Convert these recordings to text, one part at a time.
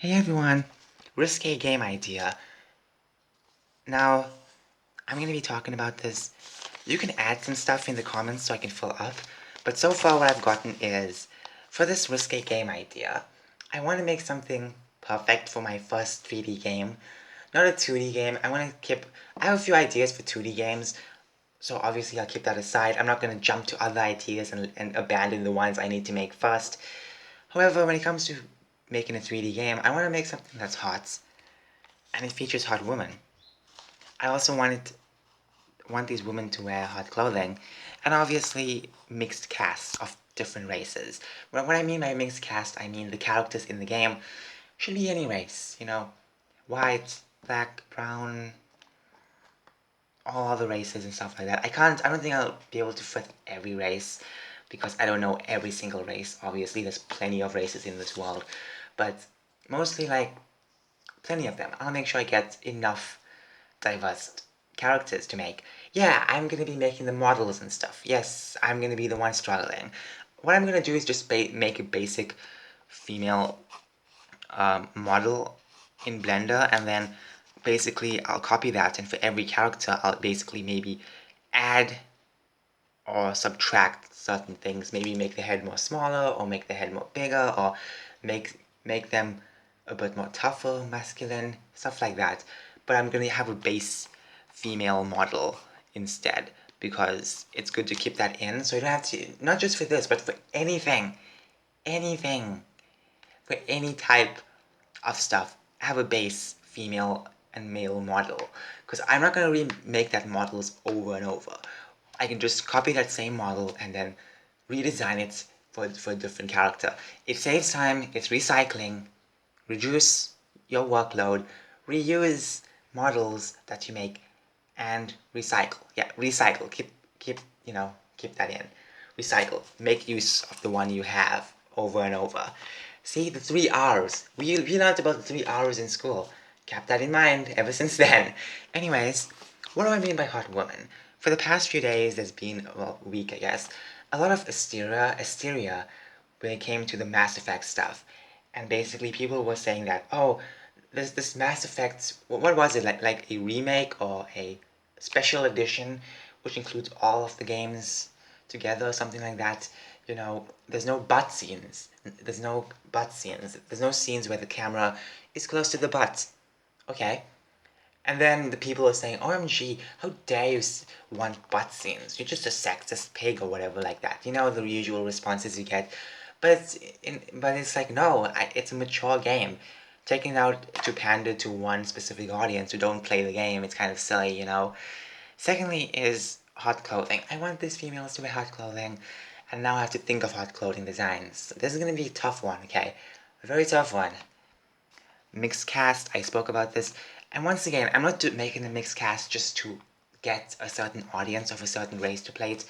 Hey everyone, risque game idea. Now, I'm going to be talking about this. You can add some stuff in the comments so I can fill up, but so far what I've gotten is, for this risque game idea, I want to make something perfect for my first 3D game. Not a 2D game, I have a few ideas for 2D games, so obviously I'll keep that aside. I'm not going to jump to other ideas and abandon the ones I need to make first. However, when it comes to making a 3D game, I want to make something that's hot, and it features hot women. I also want these women to wear hot clothing, and obviously mixed casts of different races. What I mean by mixed cast, I mean the characters in the game should be any race, white, black, brown, all the races and stuff like that. I don't think I'll be able to fit every race because I don't know every single race. Obviously, there's plenty of races in this world, but mostly like plenty of them. I'll make sure I get enough diverse characters to make. Yeah, I'm gonna be making the models and stuff. Yes, I'm gonna be the one struggling. What I'm gonna do is just make a basic female model in Blender, and then basically I'll copy that, and for every character I'll basically maybe add or subtract certain things. Maybe make the head more smaller, or make the head more bigger, or make them a bit more tougher, masculine, stuff like that. But I'm gonna have a base female model instead because it's good to keep that in. So you don't have to, not just for this, but for anything, for any type of stuff, have a base female and male model. Because I'm not gonna remake that models over and over. I can just copy that same model and then redesign it for a different character. It saves time, it's recycling, reduce your workload, reuse models that you make, and recycle. Yeah, recycle. Keep that in. Recycle. Make use of the one you have over and over. See, the 3 R's. We learned about the 3 R's in school. Kept that in mind ever since then. Anyways, what do I mean by hot woman? For the past few days, there's been, well, week I guess, a lot of hysteria when it came to the Mass Effect stuff. And basically people were saying that, oh, there's this Mass Effect, what was it, like a remake or a special edition, which includes all of the games together, something like that. There's no butt scenes. There's no butt scenes. There's no scenes where the camera is close to the butt. Okay. And then the people are saying, OMG, how dare you want butt scenes? You're just a sexist pig or whatever like that. You know, the usual responses you get. But it's like, no, it's a mature game. Taking it out to pander to one specific audience who don't play the game, it's kind of silly. Secondly is hot clothing. I want these females to wear hot clothing, and now I have to think of hot clothing designs. This is going to be a tough one, okay? A very tough one. Mixed cast, I spoke about this. And once again, I'm not making a mixed cast just to get a certain audience of a certain race to play it.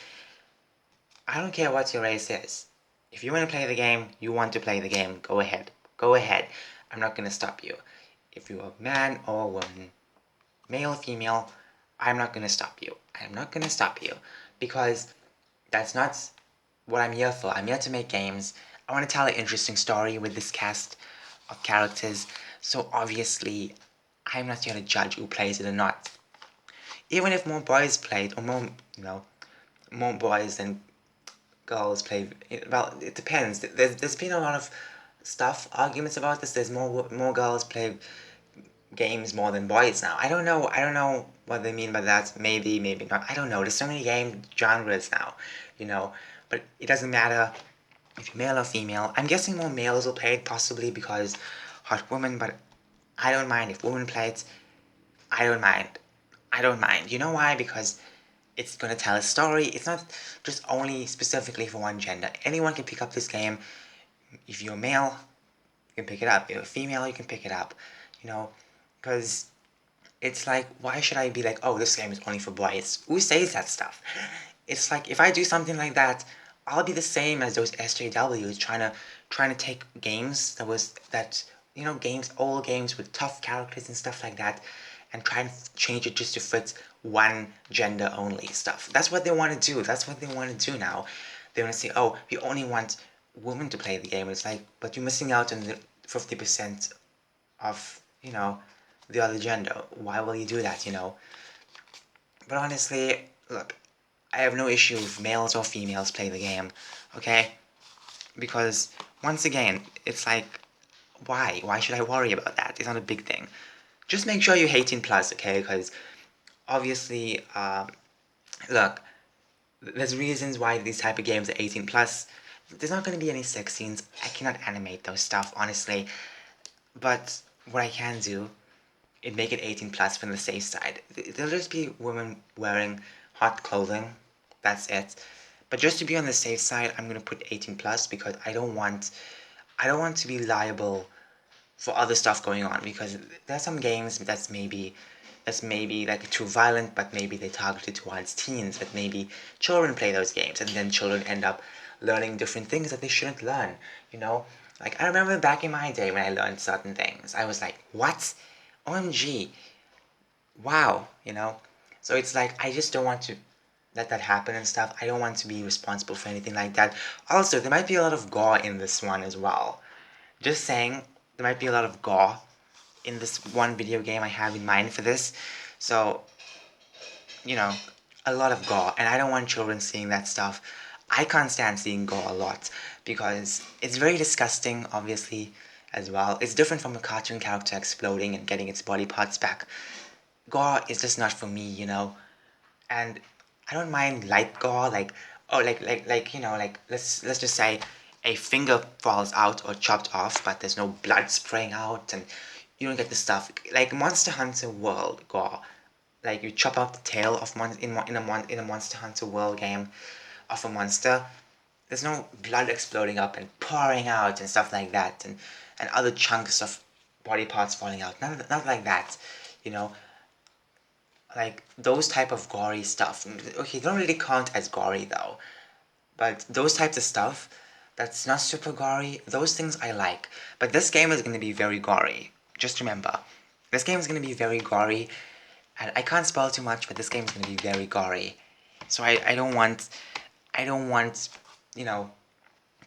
I don't care what your race is. If you want to play the game, you want to play the game, go ahead. Go ahead. I'm not going to stop you. If you're a man or a woman, male or female, I'm not going to stop you. I'm not going to stop you. Because that's not what I'm here for. I'm here to make games. I want to tell an interesting story with this cast of characters. So obviously, I'm not here to judge who plays it or not. Even if more boys played, or more boys than girls play, well, it depends. There's been a lot of arguments about this. There's more girls play games more than boys now. I don't know what they mean by that. Maybe not. I don't know. There's so many game genres now. But it doesn't matter if you're male or female. I'm guessing more males will play it possibly because hot women, but I don't mind if women play it. I don't mind. I don't mind. You know why? Because it's gonna tell a story. It's not just only specifically for one gender. Anyone can pick up this game. If you're a male, you can pick it up. If you're a female, you can pick it up. Because it's like, why should I be like, oh, this game is only for boys? Who says that stuff? It's like, if I do something like that, I'll be the same as those SJWs trying to take games games, old games with tough characters and stuff like that, and try and change it just to fit one gender only stuff. That's what they want to do. That's what they want to do now. They want to say, oh, we only want women to play the game. It's like, but you're missing out on the 50% of, the other gender. Why will you do that, But honestly, look, I have no issue if males or females play the game, okay? Because, once again, it's like, why? Why should I worry about that? It's not a big thing. Just make sure you're 18 plus, okay? Because, obviously, look, there's reasons why these type of games are 18 plus. There's not going to be any sex scenes. I cannot animate those stuff, honestly. But what I can do is make it 18 plus from the safe side. There'll just be women wearing hot clothing. That's it. But just to be on the safe side, I'm gonna put 18 plus because I don't want to be liable for other stuff going on, because there's some games that's maybe like too violent, but maybe they targeted towards teens, but maybe children play those games and then children end up learning different things that they shouldn't learn, you know? Like, I remember back in my day when I learned certain things, I was like, what? OMG, wow, So it's like, I just don't want to let that happen and stuff. I don't want to be responsible for anything like that. Also, there might be a lot of gore in this one as well. Just saying, there might be a lot of gore in this one video game I have in mind for this. So, you know, a lot of gore, and I don't want children seeing that stuff. I can't stand seeing gore a lot because it's very disgusting, obviously, as well. It's different from a cartoon character exploding and getting its body parts back. Gore is just not for me, And I don't mind light gore, like, oh, like let's just say a finger falls out or chopped off, but there's no blood spraying out, and you don't get the stuff like Monster Hunter World gore. Like, you chop off the tail of in a Monster Hunter World game of a monster. There's no blood exploding up and pouring out and stuff like that, and other chunks of body parts falling out. Not like that, you know like those type of gory stuff. Okay, don't really count as gory though, but those types of stuff that's not super gory, those things I like. But this game is going to be very gory. Just remember, this game is going to be very gory, and I can't spoil too much, but this game is going to be very gory. So I don't want,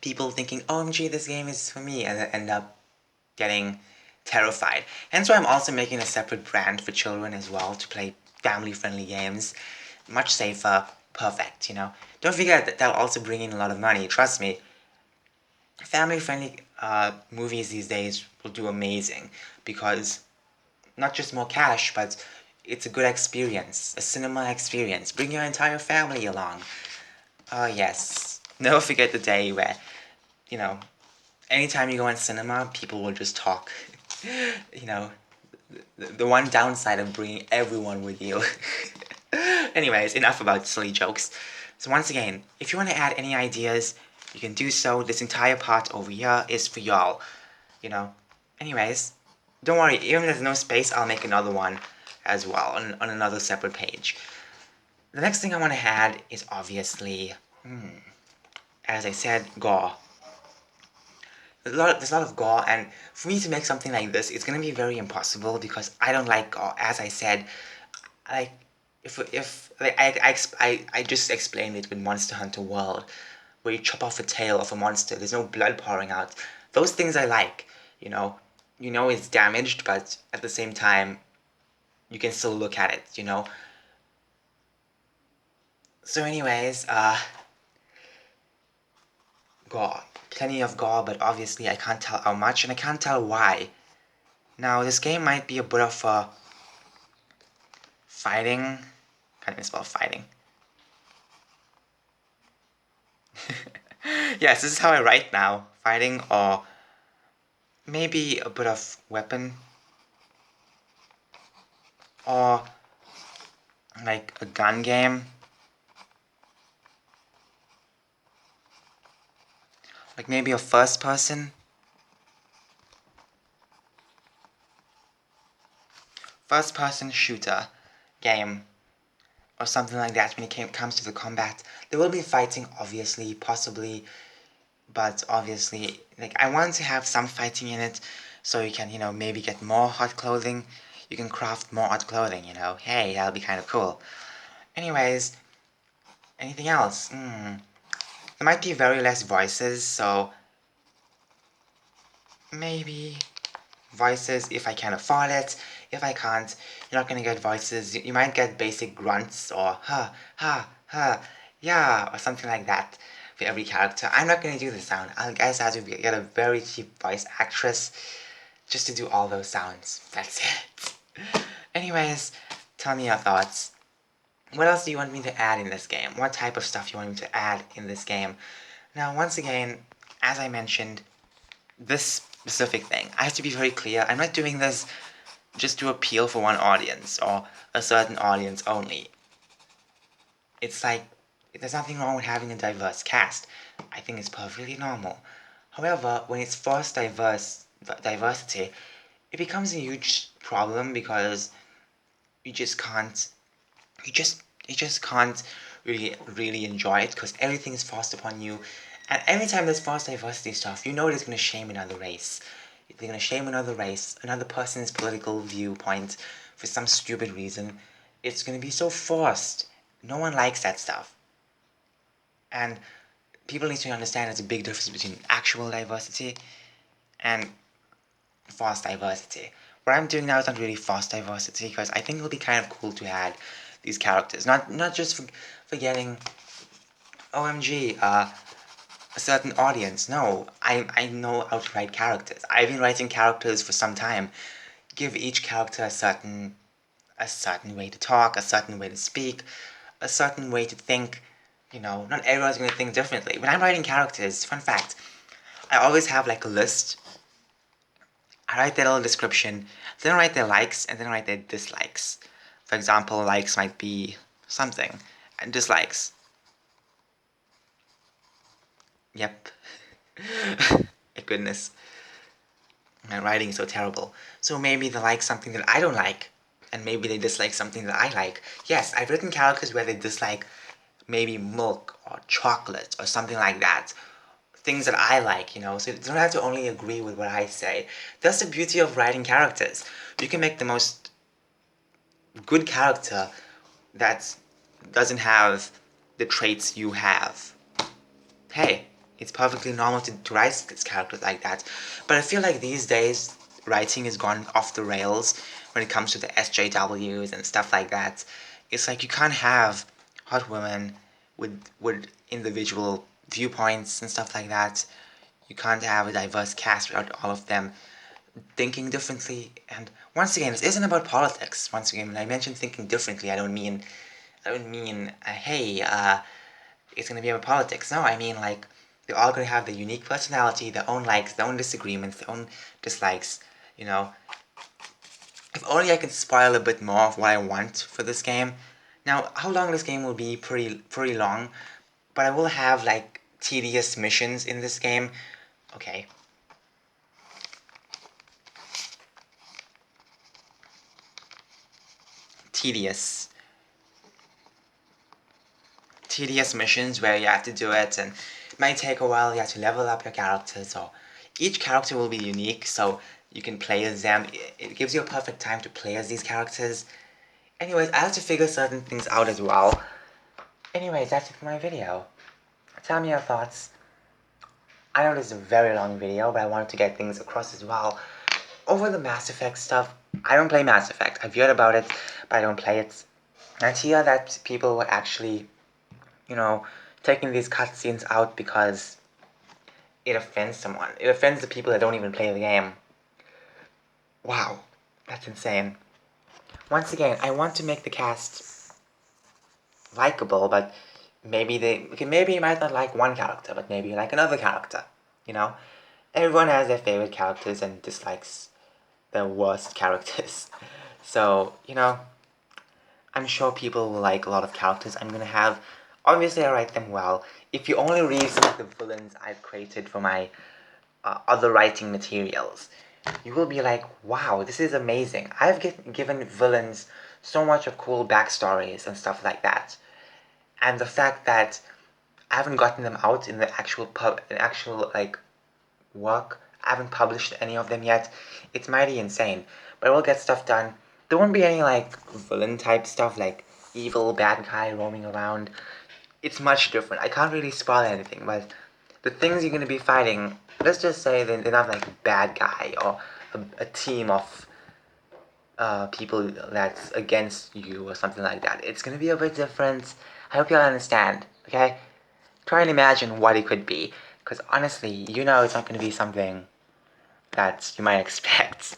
people thinking, OMG, this game is for me, and then end up getting terrified. Hence why I'm also making a separate brand for children as well to play family-friendly games. Much safer, perfect, Don't forget that that'll also bring in a lot of money, trust me. Family-friendly movies these days will do amazing because not just more cash, but it's a good experience, a cinema experience. Bring your entire family along. Oh yes. Never forget the day where, you know, anytime you go in cinema, people will just talk. you know, the one downside of bringing everyone with you. Anyways, enough about silly jokes. So once again, if you want to add any ideas, you can do so. This entire part over here is for y'all. Anyways, don't worry, even if there's no space, I'll make another one as well on another separate page. The next thing I want to add is obviously, as I said, gore. There's a lot of gore, and for me to make something like this, it's gonna be very impossible because I don't like gore. As I said, like, if like I just explained it with Monster Hunter World, where you chop off a tail of a monster, there's no blood pouring out. Those things I like, it's damaged, but at the same time, you can still look at it. So anyways, gore. Plenty of gore, but obviously I can't tell how much, and I can't tell why. Now, this game might be a bit of a fighting. Can't even spell fighting. Yes, this is how I write now. Fighting, or maybe a bit of weapon. Or like a gun game. Like maybe a first person. First person shooter game. Or something like that when it comes to the combat. There will be fighting, obviously, possibly. But obviously, like, I want to have some fighting in it. So you can, maybe get more hot clothing. You can craft more hot clothing, Hey, that'll be kind of cool. Anyways, anything else? There might be very less voices, so maybe voices if I can afford it. If I can't, you're not gonna get voices. You might get basic grunts or ha, yeah, or something like that for every character. I'm not gonna do the sound. I guess I have to get a very cheap voice actress just to do all those sounds. That's it. Anyways, tell me your thoughts. What else do you want me to add in this game? What type of stuff you want me to add in this game? Now, once again, as I mentioned, this specific thing, I have to be very clear. I'm not doing this just to appeal for one audience or a certain audience only. It's like, there's nothing wrong with having a diverse cast. I think it's perfectly normal. However, when it's forced diversity, it becomes a huge problem because you just can't, you just can't really enjoy it because everything is forced upon you. And every time there's forced diversity stuff, you know it's going to shame another race. They're going to shame another race, another person's political viewpoint for some stupid reason. It's going to be so forced. No one likes that stuff. And people need to understand there's a big difference between actual diversity and forced diversity. What I'm doing now is not really forced diversity because I think it'll be kind of cool to add these characters. Not just for getting OMG, a certain audience. No, I know how to write characters. I've been writing characters for some time. Give each character a certain way to talk, a certain way to speak, a certain way to think. You know, not everyone's going to think differently. When I'm writing characters, fun fact, I always have like a list. I write their little description, then I write their likes, and then I write their dislikes. For example, likes might be something, and dislikes. Yep. My goodness. My writing is so terrible. So maybe they like something that I don't like, and maybe they dislike something that I like. Yes, I've written characters where they dislike maybe milk or chocolate or something like that. Things that I like, you know, so you don't have to only agree with what I say. That's the beauty of writing characters. You can make the most good character that doesn't have the traits you have. Hey, it's perfectly normal to write characters like that. But I feel like these days, writing has gone off the rails when it comes to the SJWs and stuff like that. It's like you can't have hot women with individual viewpoints and stuff like that. You can't have a diverse cast without all of them thinking differently. And once again, this isn't about politics. Once again, when I mention thinking differently, I don't mean, hey, it's gonna be about politics. No, I mean like they're all gonna have their unique personality, their own likes, their own disagreements, their own dislikes. You know, if only I could spoil a bit more of what I want for this game. Now, how long this game will be? Pretty long, but I will have like tedious missions in this game. Okay. Tedious. Tedious missions where you have to do it and it might take a while. You have to level up your characters, or each character will be unique, so you can play as them. It gives you a perfect time to play as these characters. Anyways, I have to figure certain things out as well. Anyways, that's it for my video. Tell me your thoughts. I know this is a very long video, but I wanted to get things across as well. Over the Mass Effect stuff, I don't play Mass Effect. I've heard about it, but I don't play it. And to hear that people were actually, you know, taking these cutscenes out because it offends someone. It offends the people that don't even play the game. Wow, that's insane. Once again, I want to make the cast likable, but maybe you might not like one character, but maybe you like another character. You know, everyone has their favorite characters and dislikes the worst characters. So you know, I'm sure people will like a lot of characters I'm gonna have. Obviously, I write them well. If you only read some of the villains I've created for my other writing materials, you will be like, wow, this is amazing. I've given villains so much of cool backstories and stuff like that. And the fact that I haven't gotten them out in the actual like work, I haven't published any of them yet, it's mighty insane. But I will get stuff done. There won't be any like villain type stuff like evil bad guy roaming around. It's much different. I can't really spoil anything, but the things you're gonna be fighting, let's just say they're not like bad guy or a team of people that's against you or something like that. It's gonna be a bit different. I hope y'all understand, okay? Try and imagine what it could be, because honestly, it's not gonna be something that you might expect.